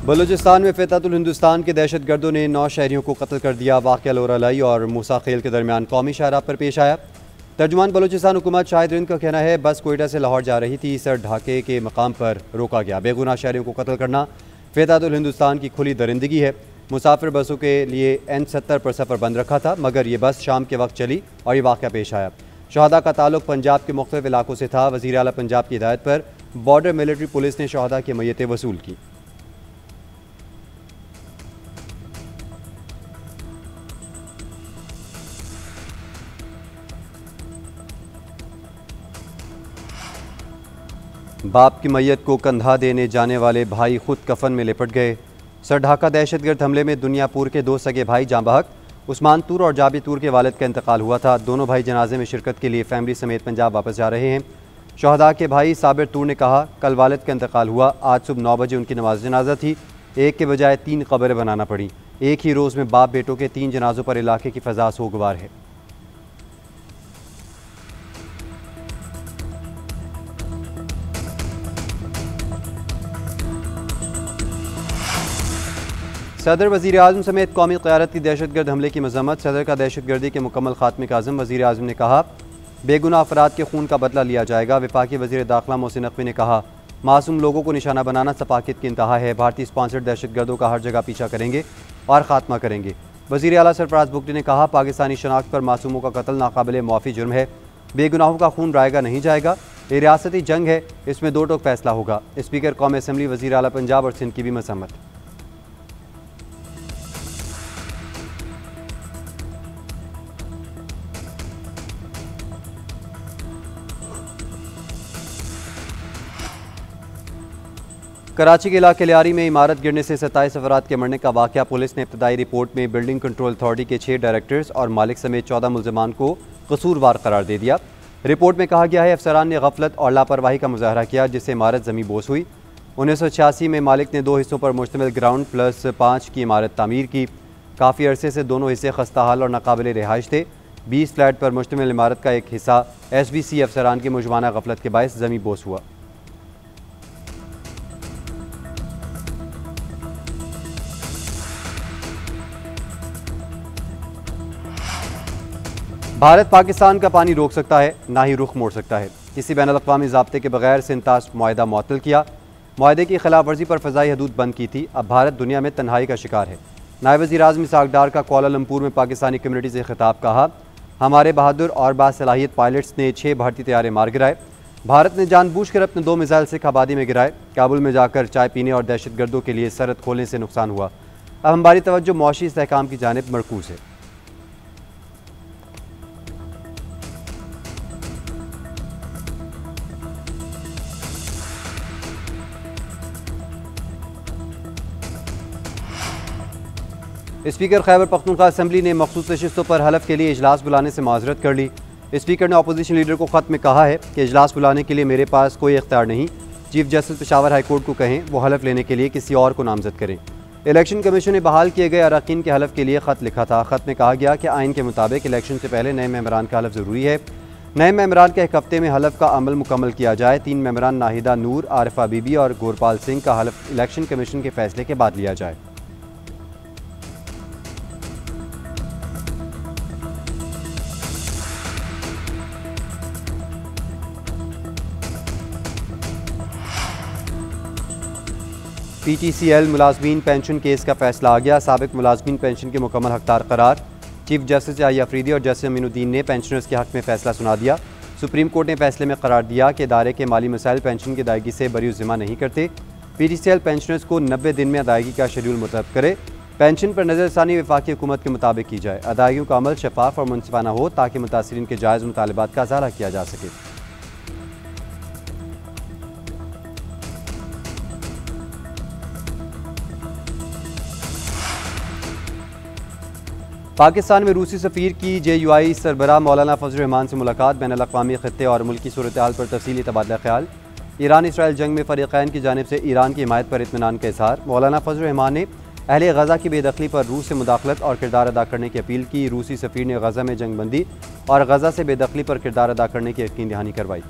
बलूचिस्तान में फ़ितरतुल हिंदुस्तान के दहशत गर्दों ने 9 शहरियों को कत्ल कर दिया। वाक़या लोरालाई और मूसा खेल के दरमियान कौमी शाहराह पर पेश आया। तर्जुमान बलूचिस्तान हुकूमत शाहिद रिंद का कहना है बस कोयटा से लाहौर जा रही थी, इस ढाके के मकाम पर रोका गया। बेगुनाह शहरियों को कत्ल करना फ़ितरतुल हिंदुस्तान की खुली दरिंदगी है। मुसाफिर बसों के लिए N70 पर सफ़र बंद रखा था, मगर ये बस शाम के वक्त चली और ये वाक़या पेश आया। शहदा का ताल्लुक पंजाब के मुख्तलिफ इलाकों से था। वज़ीर आला पंजाब की हिदायत पर बॉर्डर मिलिट्री पुलिस ने शहदा की मैयतें वसूल की। बाप की मैयत को कंधा देने जाने वाले भाई खुद कफन में लिपट गए। सरढाका दहशतगर्द हमले में दुनियापुर के 2 सगे भाई जाँ बहक उस्मान तूर और जाबी तूर के वालिद का इंतकाल हुआ था। दोनों भाई जनाजे में शिरकत के लिए फैमिली समेत पंजाब वापस जा रहे हैं। शहदा के भाई साबिर तूर ने कहा, कल वालिद का इंतकाल हुआ, आज सुबह 9 बजे उनकी नमाज जनाजा थी। एक के बजाय 3 कब्रें बनाना पड़ी। एक ही रोज़ में बाप बेटों के 3 जनाजों पर इलाके की फ़ज़ा सोगवार है। सदर वज़ीर आज़म समेत कौमी क़यादत की दहशतगर्द हमले की मज़म्मत। सदर का दहशतगर्दी के मुकम्मल खात्मे का आज़म। वज़ीर आज़म ने कहा, बेगुनाह अफराद के खून का बदला लिया जाएगा। वफाकी वज़ीर दाखिला मोहसिन नकवी ने कहा, मासूम लोगों को निशाना बनाना सपाकियत की इंतहा है। भारतीय स्पॉन्सर्ड दहशतगर्दों का हर जगह पीछा करेंगे और ख़ात्मा करेंगे। वज़ीर आला सरफराज बुगटी ने कहा, पाकिस्तानी शनाख्त पर मासूमों का कत्ल नाकाबिले मुआफ़ी जुर्म है। बेगुनाहों का खून रायगा नहीं जाएगा। ये रियासती जंग है, इसमें 2 टोक फैसला होगा। स्पीकर कौमी असम्बली वज़ीर आला पंजाब और सिंध की भी मसम्मत। कराची के इलाके लियारी में इमारत गिरने से 27 अफराद के मरने का वाक़या। पुलिस ने इब्तदाई रिपोर्ट में बिल्डिंग कंट्रोल अथॉरिटी के 6 डायरेक्टर्स और मालिक समेत 14 मुल्ज़िमान को कसूरवार करार दे दिया। रिपोर्ट में कहा गया है अफसरान ने गफलत और लापरवाही का मुजाहरा किया, जिससे इमारत ज़मीं बोस हुई। 1986 में मालिक ने 2 हिस्सों पर मुश्तमिल ग्राउंड प्लस 5 की इमारत तामीर की। काफ़ी अरसे से दोनों हिस्से खस्ता हाल और नाकाबिले रिहाइश थे। 20 फ्लैट पर मुश्तमिल इमारत का एक हिस्सा SBC अफसरान की मुजमाना गफलत के बायस ज़मीं बोस हुआ। भारत पाकिस्तान का पानी रोक सकता है, ना ही रुख मोड़ सकता है। किसी बैन अल-अक़वामी ज़ाब्ते के बगैर सिंतास मुआहदा मुअत्तल किया। मुआहदे की खिलाफ वर्जी पर फ़ज़ाई हदूद बंद की थी। अब भारत दुनिया में तन्हाई का शिकार है। नायब वज़ीर आज़म इसहाक़ डार का कुआलालंपुर में पाकिस्तानी कम्युनिटी से खिताब। कहा, हमारे बहादुर और बासलाहियत पायलट्स ने 6 भारतीय तैयारे मार गिराए। भारत ने जानबूझकर अपने 2 मिसाइल सिख आबादी में गिराए। काबुल में जाकर चाय पीने और दहशतगर्दों के लिए सरहद खोलने से नुकसान हुआ। अब हमारी तवज्जो मुआशी इस्तेहकाम की जानिब मरकूज़ है। स्पीकर खैबर पख्तूनख्वा असम्बली ने मखसूस नशिस्तों पर हलफ के लिए इजलास बुलाने से माजरत कर ली। स्पीकर ने अपोजिशन लीडर को ख़त में कहा है कि इजलास बुलाने के लिए मेरे पास कोई इख्तियार नहीं। Chief justice Peshawar high court को कहें वो हलफ लेने के लिए किसी और को नामजद करें। इलेक्शन कमीशन ने बहाल किए गए अरकान के हलफ के लिए ख़त लिखा था। ख़त में कहा गया कि आइन के मुताबिक इलेक्शन से पहले नए मेंबरान का हलफ ज़रूरी है। नए मेंबरान के 1 हफ्ते में हलफ का अमल मुकम्मल किया जाए। 3 मेंबरान नाहिदा नूर, आरिफा बीबी और गोरपाल सिंह का हलफ इलेक्शन कमीशन के फैसले के बाद लिया जाए। PTCL मुलाजमीन पेंशन केस का फैसला आ गया। साबिक मुलाजमीन पेंशन के मुकम्मल हकदार करार। चीफ जस्टिस आई अफरीदी और जस्टिस अमीनुद्दीन ने पेंशनर्स के हक में फैसला सुना दिया। सुप्रीम कोर्ट ने फैसले में करार दिया कि इदारे के माली मसाइल पेंशन की अदायगी से बरी ज़िम्मा नहीं करते। PTCL पेंशनर्स को 90 दिन में अदायगी का शेड्यूल मुतलब करे। पेंशन पर नज़रसानी वफाकी हुकूमत के मुताबिक की जाए। अदायगियों का अमल शफाफ और मुनसिफाना हो ताकि मुतासरीन के जायज़ मुतालबात का इज़ाला किया जा सके। पाकिस्तान में रूसी सफ़ीर की JUI सरबराह मौलाना फजल रहमान से मुलाकात। बैन अल-अक़वामी ख़ित्ते और मुल्की सूरत हाल पर तफसीली तबादला ख्याल। ईरान इसराइल जंग में फ़रीक़ैन की जानिब से ईरान की हिमायत पर इत्मीनान का इज़हार। मौलाना फजल रहमान ने अहले गज़ा की बेदखली पर रूस से मुदाखलत और किरदार अदा करने की अपील की। रूसी सफ़ीर ने गज़ा में जंग बंदी और गज़ा से बेदखली पर किरदार अदा करने की यकीन दहानी करवाई।